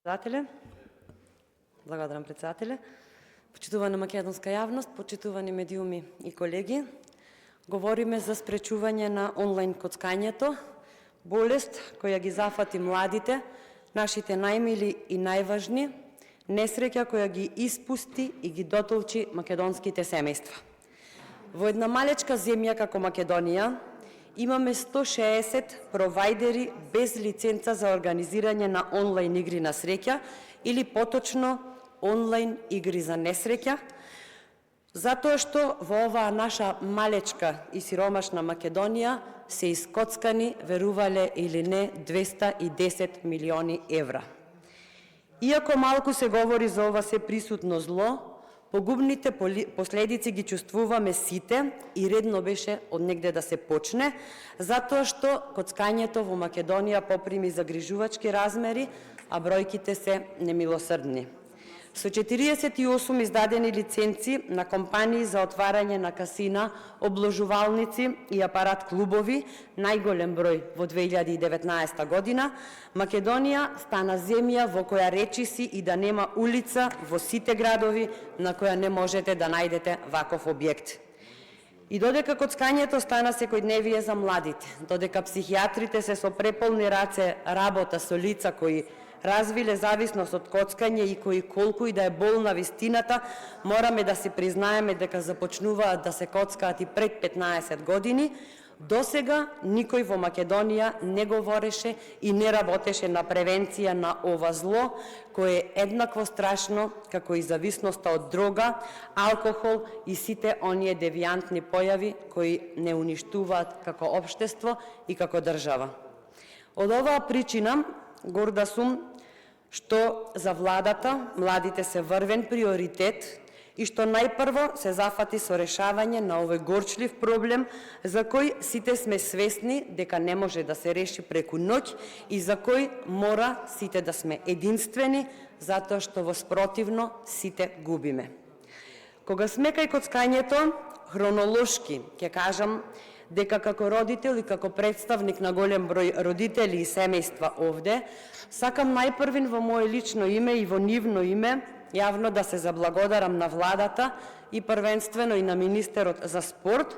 Председателе, благодарам председателе. Почитувана македонска јавност, почитувани медиуми и колеги, говориме за спречување на онлайн коцкањето, болест која ги зафати младите, нашите најмили и најважни, несреќа која ги испусти и ги дотолчи македонските семејства. Во една малечка земја како Македонија имаме 160 провайдери без лиценца за организирање на онлайн игри на среќа или поточно онлайн игри за несреќа, затоа што во оваа наша малечка и сиромашна Македонија се искоцкани, верувале или не, 210 милиони евра. Иако малку се говори за ова се присутно зло, погубните последици ги чувствуваме сите и редно беше од негде да се почне, затоа што коцкањето во Македонија поприми загрижувачки размери, а бројките се немилосрдни. Со 48 издадени лиценци на компании за отварање на касина, обложувалници и апарат клубови, најголем број во 2019 година, Македонија стана земја во која речиси и да нема улица во сите градови на која не можете да најдете ваков објект. И додека коцкањето стана секојдневие за младите, додека психијатрите се со преполни раце работа со лица кои развиле зависност од коцкање и кои колку и да е болна вистината, мораме да се признаеме дека започнуваат да се коцкаат и пред 15 години, досега никој во Македонија не говореше и не работеше на превенција на ова зло, кое е еднакво страшно како и зависноста од дрога, алкохол и сите оние девијантни појави кои не уништуваат како општество и како држава. Од оваа причина горда сум што за владата младите се врвен приоритет и што најпрво се зафати со решавање на овој горчлив проблем за кој сите сме свесни дека не може да се реши преку ноќ и за кој мора сите да сме единствени, затоа што во спротивно сите губиме. Кога сме кај коцкањето, хронолошки ќе кажам дека како родител и како представник на голем број родители и семејства овде, сакам најпрвин во моје лично име и во нивно име јавно да се заблагодарам на владата и првенствено и на министерот за спорт,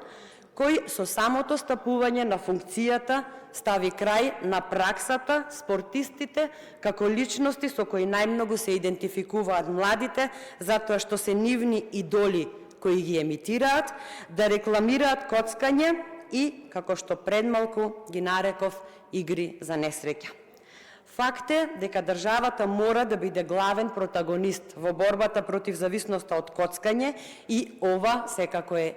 кој со самото стапување на функцијата стави крај на праксата спортистите како личности со кои најмногу се идентификуваат младите, затоа што се нивни идоли кои ги емитираат, да рекламираат коцкање и, како што предмалку ги нареков, игри за несреќа. Факт е дека државата мора да биде главен протагонист во борбата против зависноста од коцкање и ова секако е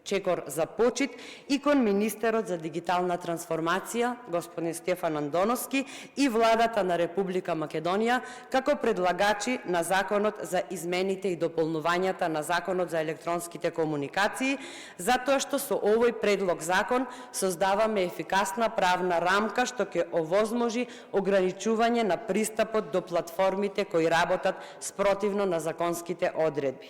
чекор за почит и кон министерот за дигитална трансформација, господин Стефан Андоновски, и владата на Република Македонија, како предлагачи на Законот за измените и дополнувањата на Законот за електронските комуникации, затоа што со овој предлог закон создаваме ефикасна правна рамка што ќе овозможи ограничување на пристапот до платформите кои работат спротивно на законските одредби.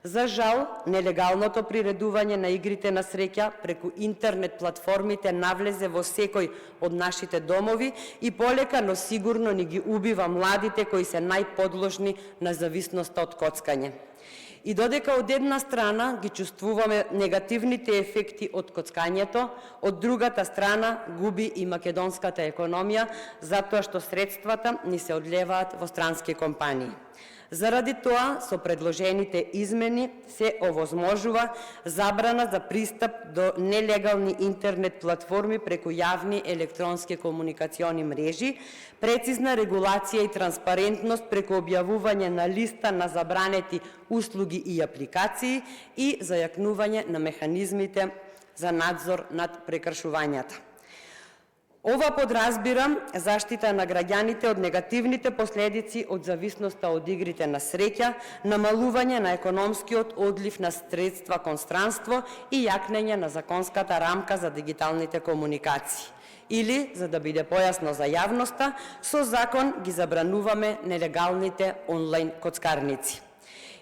За жал, нелегалното приредување на игрите на среќа преку интернет платформите навлезе во секој од нашите домови и полека, но сигурно ни ги убива младите кои се најподложни на зависноста од коцкање. И додека од една страна ги чувствуваме негативните ефекти од коцкањето, од другата страна губи и македонската економија, затоа што средствата ни се одлеваат во странски компании. Заради тоа, со предложените измени се овозможува забрана за пристап до нелегални интернет платформи преку јавни електронски комуникациони мрежи, прецизна регулација и транспарентност преку објавување на листа на забранети услуги и апликации и зајакнување на механизмите за надзор над прекршувањата. Ова подразбира заштита на граѓаните од негативните последици од зависноста од игрите на среќа, намалување на економскиот одлив на средства кон странство и јакнење на законската рамка за дигиталните комуникации. Или, за да биде појасно за јавноста, со закон ги забрануваме нелегалните онлайн коцкарници.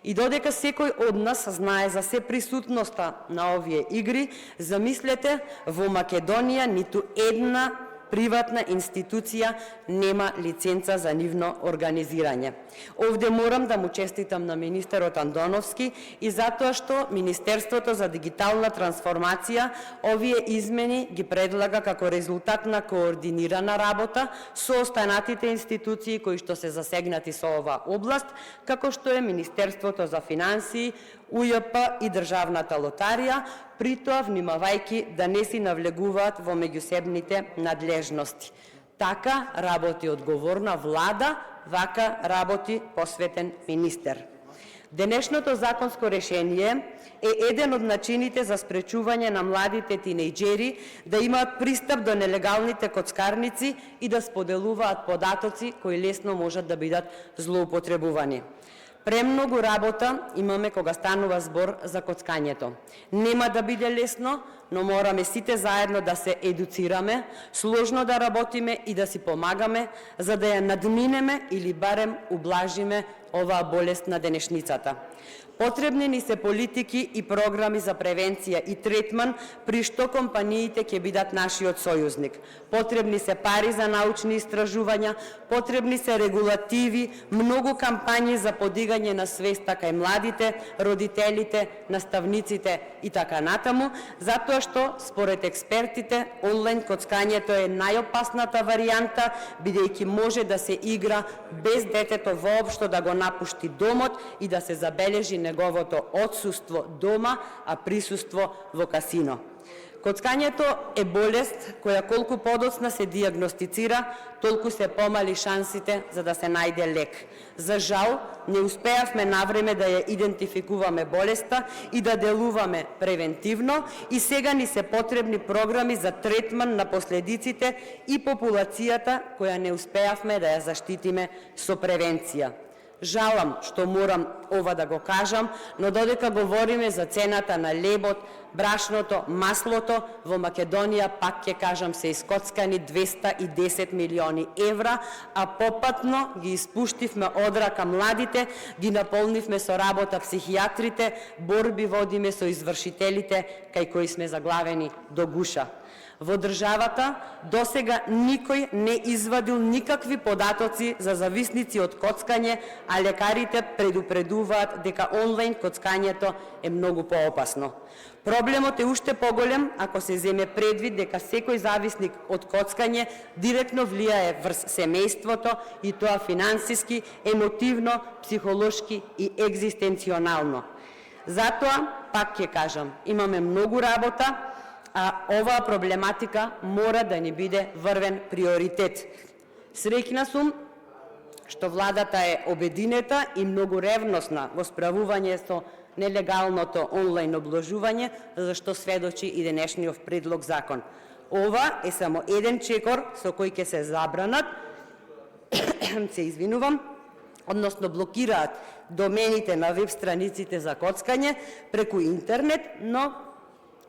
И додека секој од нас знае за се присутноста на овие игри, замислете, во Македонија ниту една приватна институција нема лиценца за нивно организирање. Овде морам да му честитам на министерот Андоновски и затоа што Министерството за дигитална трансформација овие измени ги предлага како резултат на координирана работа со останатите институции кои што се засегнати со оваа област, како што е Министерството за финансии, УЈП и Државната лотарија, при тоа внимавајќи да не си навлегуваат во меѓусебните надлежности. Така работи одговорна влада, вака работи посветен министер. Денешното законско решение е еден од начините за спречување на младите тинејџери да имаат пристап до нелегалните коцкарници и да споделуваат податоци кои лесно можат да бидат злоупотребувани. Премногу работа имаме кога станува збор за коцкањето. Нема да биде лесно, но мораме сите заедно да се едуцираме, сложно да работиме и да си помагаме, за да ја надминеме или барем ублажиме оваа болест на денешницата. Потребни ни се политики и програми за превенција и третман, при што компаниите ќе бидат нашиот сојузник. Потребни се пари за научни истражувања, потребни се регулативи, многу кампањи за подигање на свеста кај младите, родителите, наставниците и така натаму, затоа што, според експертите, онлайн коцкањето е најопасната варијанта, бидејќи може да се игра без детето воопшто да го напушти домот и да се забележи неговото отсуство дома, а присуство во касино. Коцкањето е болест која колку подоцна се дијагностицира, толку се помали шансите за да се најде лек. За жал, не успеавме навреме да ја идентификуваме болеста и да делуваме превентивно и сега ни се потребни програми за третман на последиците и популацијата која не успеавме да ја заштитиме со превенција. Жалам што морам ова да го кажам, но додека говориме за цената на лебот, брашното, маслото, во Македонија, пак ќе кажам, се искоцкани 210 милиони евра, а попатно ги испуштивме одрака младите, ги наполнивме со работа психијатрите, борби водиме со извршителите, кај кои сме заглавени до гуша. Во државата досега никој не извадил никакви податоци за зависници од коцкање, а лекарите предупредуваат дека онлайн коцкањето е многу поопасно. Проблемот е уште поголем ако се земе предвид дека секој зависник од коцкање директно влијае врз семејството и тоа финансиски, емотивно, психолошки и екзистенционално. Затоа, пак ќе кажам, имаме многу работа, а оваа проблематика мора да ни биде врвен приоритет. Среќна сум што владата е обединета и многу ревносна во справување со нелегалното онлайн обложување, за што сведочи и денешниот предлог закон. Ова е само еден чекор со кој ќе се забранат, се извинувам, односно блокираат домените на веб страниците за коцкање преку интернет, но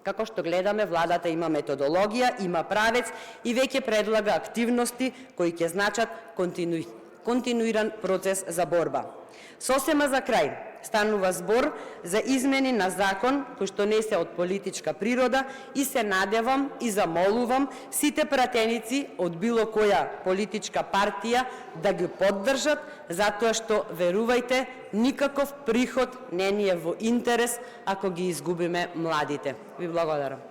како што гледаме, владата има методологија, има правец и веќе предлага активности кои ќе значат континуиран процес за борба. Сосема за крај, станува збор за измени на закон кои што не се од политичка природа и се надевам и замолувам сите пратеници од било која политичка партија да ги поддржат, затоа што, верувајте, никаков приход не ни е во интерес ако ги изгубиме младите. Ви благодарам.